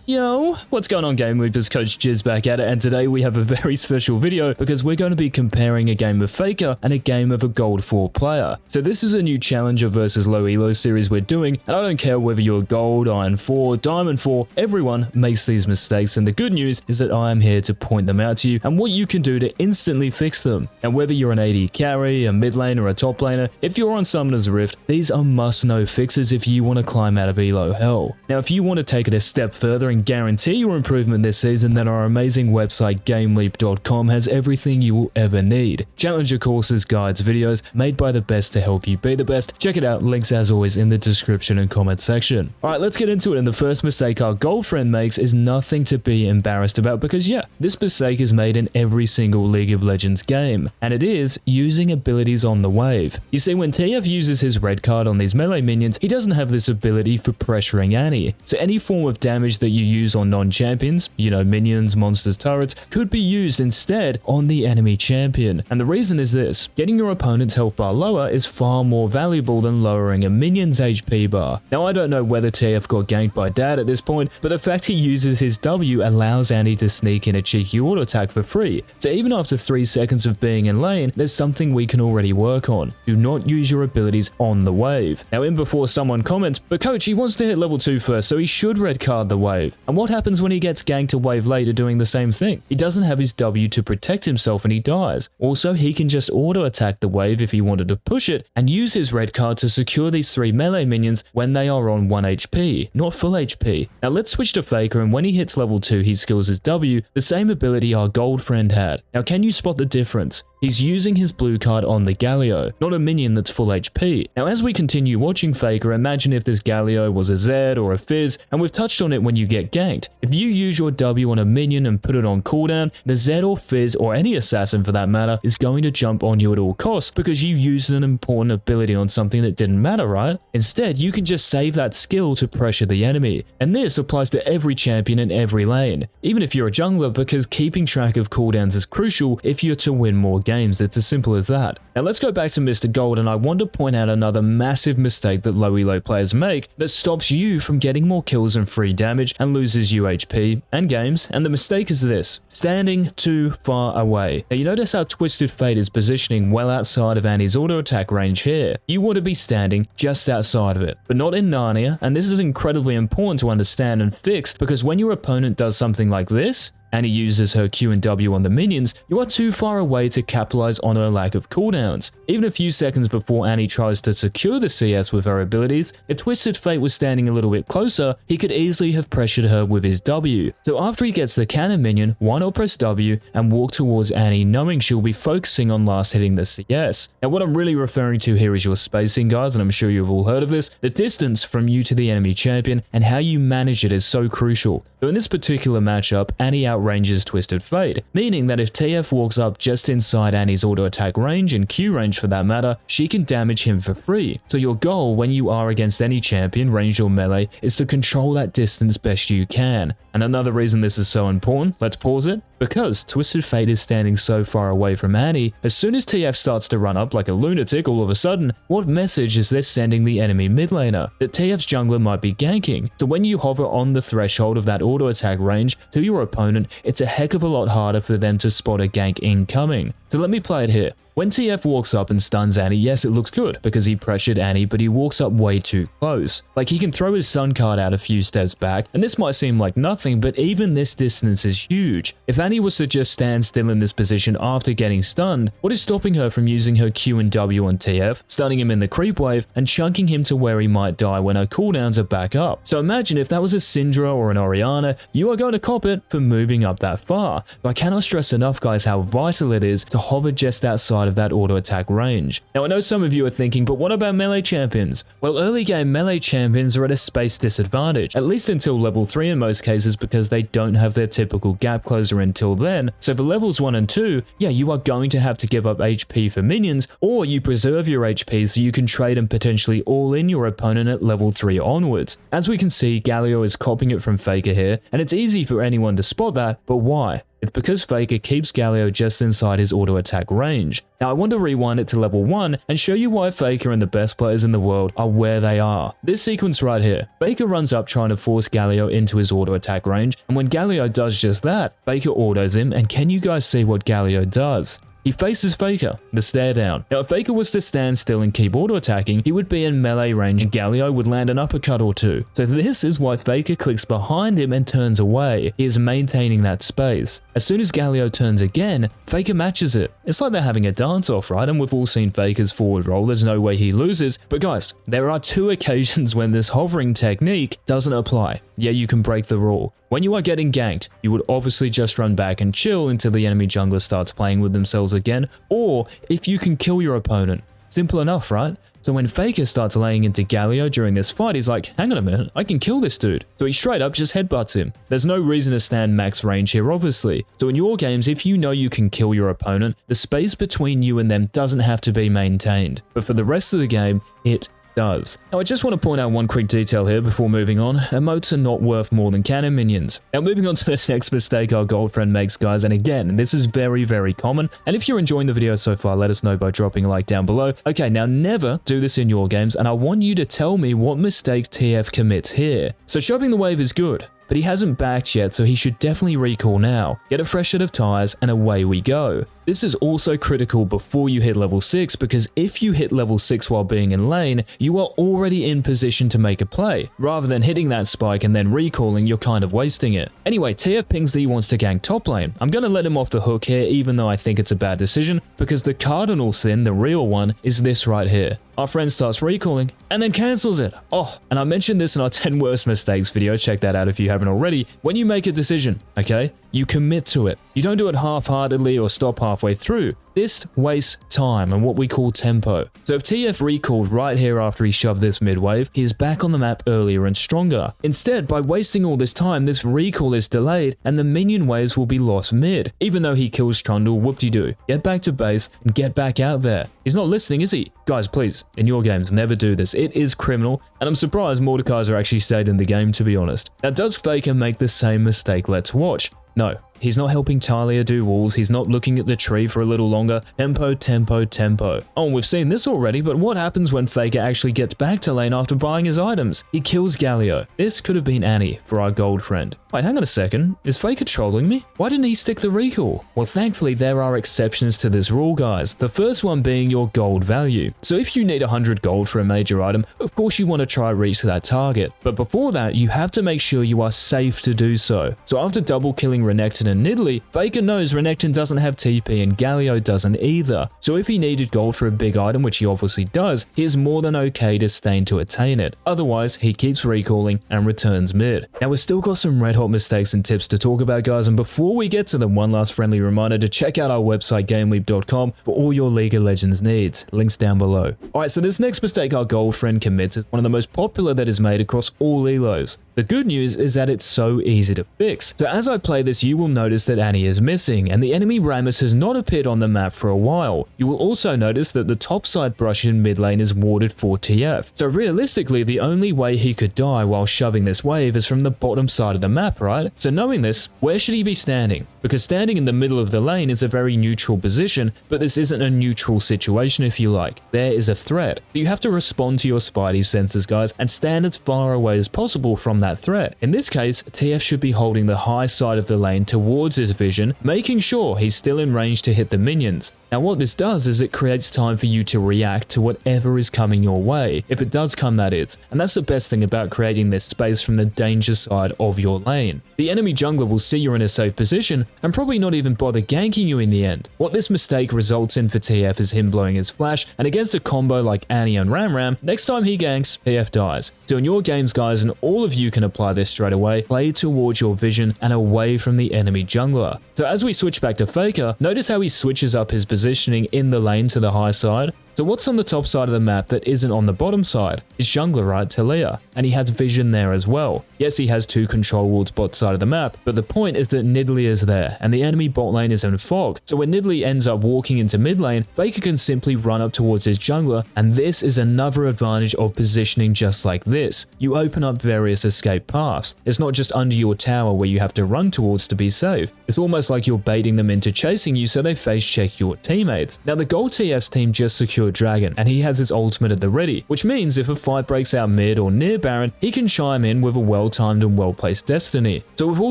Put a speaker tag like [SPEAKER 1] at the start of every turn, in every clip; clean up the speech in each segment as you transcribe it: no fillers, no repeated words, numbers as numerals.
[SPEAKER 1] Yo, what's going on GameLeap? It's Coach Jizz back at it, and today we have a very special video because we're going to be comparing a game of FAKER and a game of a Gold 4 player. So this is a new Challenger versus Low Elo series we're doing, and I don't care whether you're Gold, Iron 4, Diamond 4, everyone makes these mistakes, and the good news is that I am here to point them out to you and what you can do to instantly fix them. And whether you're an AD carry, a mid lane, or a top laner, if you're on Summoner's Rift, these are must-know fixes if you want to climb out of Elo hell. Now if you want to take it a step further and guarantee your improvement this season, then our amazing website GameLeap.com has everything you will ever need. Challenger courses, guides, videos made by the best to help you be the best. Check it out, links as always in the description and comment section. Alright, let's get into it, and the first mistake our gold friend makes is nothing to be embarrassed about because yeah, this mistake is made in every single League of Legends game, and it is using abilities on the wave. You see, when TF uses his red card on these melee minions, he doesn't have this ability for pressuring Annie, so any form of damage that you use on non-champions, you know, minions, monsters, turrets, could be used instead on the enemy champion. And the reason is this: getting your opponent's health bar lower is far more valuable than lowering a minion's HP bar. Now I don't know whether TF got ganked by dad at this point, but the fact he uses his W allows Annie to sneak in a cheeky auto attack for free. So even after 3 seconds of being in lane, there's something we can already work on. Do not use your abilities on the wave. Now in before someone comments, but coach, he wants to hit level 2 first, so he should red card the wave. And what happens when he gets ganked a wave later doing the same thing? He doesn't have his W to protect himself and he dies. Also, he can just auto attack the wave if he wanted to push it and use his red card to secure these 3 melee minions when they are on 1 HP, not full HP. Now let's switch to FAKER, and when he hits level 2 he skills his W, the same ability our gold friend had. Now can you spot the difference? He's using his blue card on the Galio, not a minion that's full HP. Now as we continue watching FAKER, imagine if this Galio was a Zed or a Fizz, and we've touched on it when you get ganked. If you use your W on a minion and put it on cooldown, the Zed or Fizz, or any assassin for that matter, is going to jump on you at all costs because you used an important ability on something that didn't matter, right? Instead, you can just save that skill to pressure the enemy, and this applies to every champion in every lane, even if you're a jungler, because keeping track of cooldowns is crucial if you're to win more games. It's as simple as that. Now let's go back to Mr. Gold, and I want to point out another massive mistake that low elo players make that stops you from getting more kills and free damage and loses you HP and games, and the mistake is this: standing too far away. Now you notice how Twisted Fate is positioning well outside of Annie's auto attack range here. You want to be standing just outside of it, but not in Narnia, and this is incredibly important to understand and fix because when your opponent does something like this, and he uses her Q and W on the minions, you are too far away to capitalize on her lack of cooldowns. Even a few seconds before Annie tries to secure the CS with her abilities, if Twisted Fate was standing a little bit closer, he could easily have pressured her with his W. So after he gets the cannon minion, why not press W and walk towards Annie knowing she'll be focusing on last hitting the CS. Now what I'm really referring to here is your spacing, guys, and I'm sure you've all heard of this. The distance from you to the enemy champion and how you manage it is so crucial. So in this particular matchup, Annie outranges Twisted Fate, meaning that if TF walks up just inside Annie's auto attack range and Q range for that matter, she can damage him for free. So your goal when you are against any champion, ranged or melee, is to control that distance best you can. And another reason this is so important, let's pause it, because Twisted Fate is standing so far away from Annie, as soon as TF starts to run up like a lunatic all of a sudden, what message is this sending the enemy mid laner? That TF's jungler might be ganking. So when you hover on the threshold of that auto attack range to your opponent, it's a heck of a lot harder for them to spot a gank incoming. So let me play it here. When TF walks up and stuns Annie, yes, it looks good because he pressured Annie, but he walks up way too close. Like he can throw his sun card out a few steps back, and this might seem like nothing, but even this distance is huge. If Annie was to just stand still in this position after getting stunned, what is stopping her from using her Q and W on TF, stunning him in the creep wave, and chunking him to where he might die when her cooldowns are back up? So imagine if that was a Syndra or an Orianna, you are going to cop it for moving up that far. But I cannot stress enough, guys, how vital it is to hover just outside of that auto attack range. Now I know some of you are thinking, but what about melee champions? Well, early game melee champions are at a space disadvantage, at least until level 3 in most cases, because they don't have their typical gap closer until then. So for levels 1 and 2, yeah, you are going to have to give up HP for minions, or you preserve your HP so you can trade and potentially all in your opponent at level 3 onwards. As we can see, Galio is copying it from FAKER here, and it's easy for anyone to spot that, but why? It's because Faker keeps Galio just inside his auto attack range. Now I want to rewind it to level 1 and show you why Faker and the best players in the world are where they are. This sequence right here, Faker runs up trying to force Galio into his auto attack range, and when Galio does just that, Faker autos him, and can you guys see what Galio does? He faces Faker, the stare down. Now if Faker was to stand still and keep auto-attacking, he would be in melee range and Galio would land an uppercut or two. So this is why Faker clicks behind him and turns away. He is maintaining that space. As soon as Galio turns again, Faker matches it. It's like they're having a dance-off, right? And we've all seen Faker's forward roll, there's no way he loses. But guys, there are 2 occasions when this hovering technique doesn't apply. Yeah, you can break the rule. When you are getting ganked, you would obviously just run back and chill until the enemy jungler starts playing with themselves again, or if you can kill your opponent. Simple enough, right? So when Faker starts laying into Galio during this fight, he's like, hang on a minute, I can kill this dude. So he straight up just headbutts him. There's no reason to stand max range here, obviously. So in your games, if you know you can kill your opponent, the space between you and them doesn't have to be maintained. But for the rest of the game, it does. Now I just want to point out one quick detail here before moving on. Emotes are not worth more than cannon minions. Now moving on to the next mistake our gold friend makes, guys, and again, this is very common, and if you're enjoying the video so far, let us know by dropping a like down below. Okay, now never do this in your games, and I want you to tell me what mistake TF commits here. So shoving the wave is good, but he hasn't backed yet, so he should definitely recall now. Get a fresh set of tires, and away we go. This is also critical before you hit level 6, because if you hit level 6 while being in lane, you are already in position to make a play. Rather than hitting that spike and then recalling, you're kind of wasting it. Anyway, TF pings that he wants to gank top lane. I'm going to let him off the hook here, even though I think it's a bad decision, because the cardinal sin, the real one, is this right here. Our friend starts recalling and then cancels it. Oh, and I mentioned this in our 10 worst mistakes video. Check that out if you haven't already. When you make a decision, okay, you commit to it. You don't do it half-heartedly or stop halfway through. This wastes time and what we call tempo. So if TF recalled right here after he shoved this mid-wave, he is back on the map earlier and stronger. Instead, by wasting all this time, this recall is delayed and the minion waves will be lost mid. Even though he kills Trundle, whoop-de-doo. Get back to base and get back out there. He's not listening, is he? Guys, please, in your games, never do this. It is criminal, and I'm surprised Mordekaiser actually stayed in the game, to be honest. Now, does Faker make the same mistake? Let's watch. No. He's not helping Talia do walls, he's not looking at the tree for a little longer. Tempo, tempo, tempo. Oh, we've seen this already, but what happens when Faker actually gets back to lane after buying his items? He kills Galio. This could have been Annie for our gold friend. Wait, hang on a second. Is Faker trolling me? Why didn't he stick the recall? Well, thankfully, there are exceptions to this rule, guys. The first one being your gold value. So if you need 100 gold for a major item, of course you want to try reach that target. But before that, you have to make sure you are safe to do so. So after double killing Renekton and Nidalee, Faker knows Renekton doesn't have TP and Galio doesn't either. So if he needed gold for a big item, which he obviously does, he is more than okay to stain to attain it. Otherwise, he keeps recalling and returns mid. Now we've still got some red hot mistakes and tips to talk about, guys, and before we get to them, one last friendly reminder to check out our website GameLeap.com for all your League of Legends needs. Links down below. Alright, so this next mistake our gold friend commits is one of the most popular that is made across all elos. The good news is that it's so easy to fix. So as I play this, you will notice that Annie is missing, and the enemy Rammus has not appeared on the map for a while. You will also notice that the topside brush in mid lane is warded for TF. So realistically, the only way he could die while shoving this wave is from the bottom side of the map, right? So knowing this, where should he be standing? Because standing in the middle of the lane is a very neutral position, but this isn't a neutral situation if you like. There is a threat. You have to respond to your Spidey senses, guys, and stand as far away as possible from that threat. In this case, TF should be holding the high side of the lane towards his vision, making sure he's still in range to hit the minions. Now what this does is it creates time for you to react to whatever is coming your way, if it does come, that is, and that's the best thing about creating this space from the danger side of your lane. The enemy jungler will see you're in a safe position and probably not even bother ganking you in the end. What this mistake results in for TF is him blowing his flash, and against a combo like Annie and Ram, next time he ganks, TF dies. So in your games, guys, and all of you can apply this straight away, play towards your vision and away from the enemy jungler. So as we switch back to Faker, notice how he switches up his positioning in the lane to the high side. So what's on the top side of the map that isn't on the bottom side? His jungler, right, Talia, and he has vision there as well. Yes, he has 2 control wards bot side of the map, but the point is that Nidalee is there, and the enemy bot lane is in fog. So when Nidalee ends up walking into mid lane, FAKER can simply run up towards his jungler, and this is another advantage of positioning just like this. You open up various escape paths. It's not just under your tower where you have to run towards to be safe. It's almost like you're baiting them into chasing you so they face check your teammates. Now the Gold TF's team just secured Dragon, and he has his ultimate at the ready, which means if a fight breaks out mid or near Baron, he can chime in with a well-timed and well-placed Destiny. So with all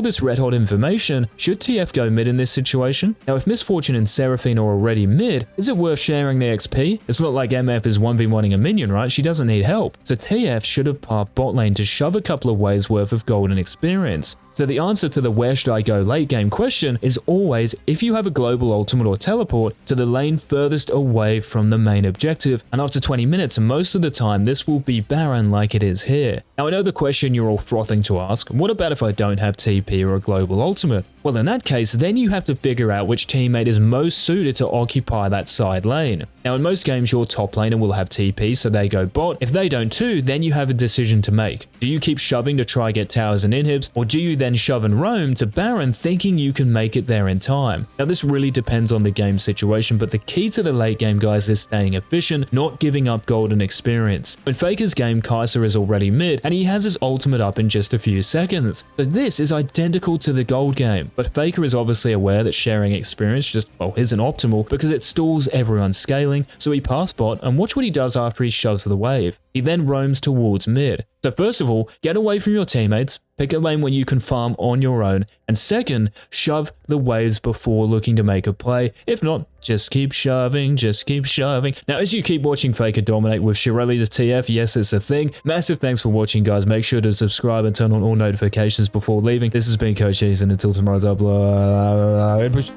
[SPEAKER 1] this red hot information, should TF go mid in this situation? Now if Misfortune and Seraphine are already mid, is it worth sharing the XP? It's not like MF is 1v1ing a minion, right? She doesn't need help. So TF should have parked bot lane to shove a couple of waves worth of golden experience. So the answer to the where should I go late game question is always if you have a global ultimate or teleport to the lane furthest away from the main objective, and after 20 minutes most of the time this will be Baron like it is here. Now I know the question you're all frothing to ask, what about if I don't have TP or a global ultimate? Well in that case then you have to figure out which teammate is most suited to occupy that side lane. Now in most games your top laner will have TP so they go bot, if they don't too then you have a decision to make. Do you keep shoving to try get towers and inhibs, or do you then shove and roam to Baron thinking you can make it there in time? Now this really depends on the game situation, but the key to the late game guys is staying efficient, not giving up golden experience. In FAKER's game, Kai'Sa is already mid and he has his ultimate up in just a few seconds. So this is identical to the gold game, but FAKER is obviously aware that sharing experience just, well, isn't optimal because it stalls everyone's scaling, so he passed bot and watch what he does after he shoves the wave. He then roams towards mid. So first of all, get away from your teammates, pick a lane where you can farm on your own, and second, shove the waves before looking to make a play. If not, just keep shoving, just keep shoving. Now, as you keep watching FAKER dominate with Shirley to TF, yes, it's a thing. Massive thanks for watching, guys. Make sure to subscribe and turn on all notifications before leaving. This has been Coach Ease, and until tomorrow's upload.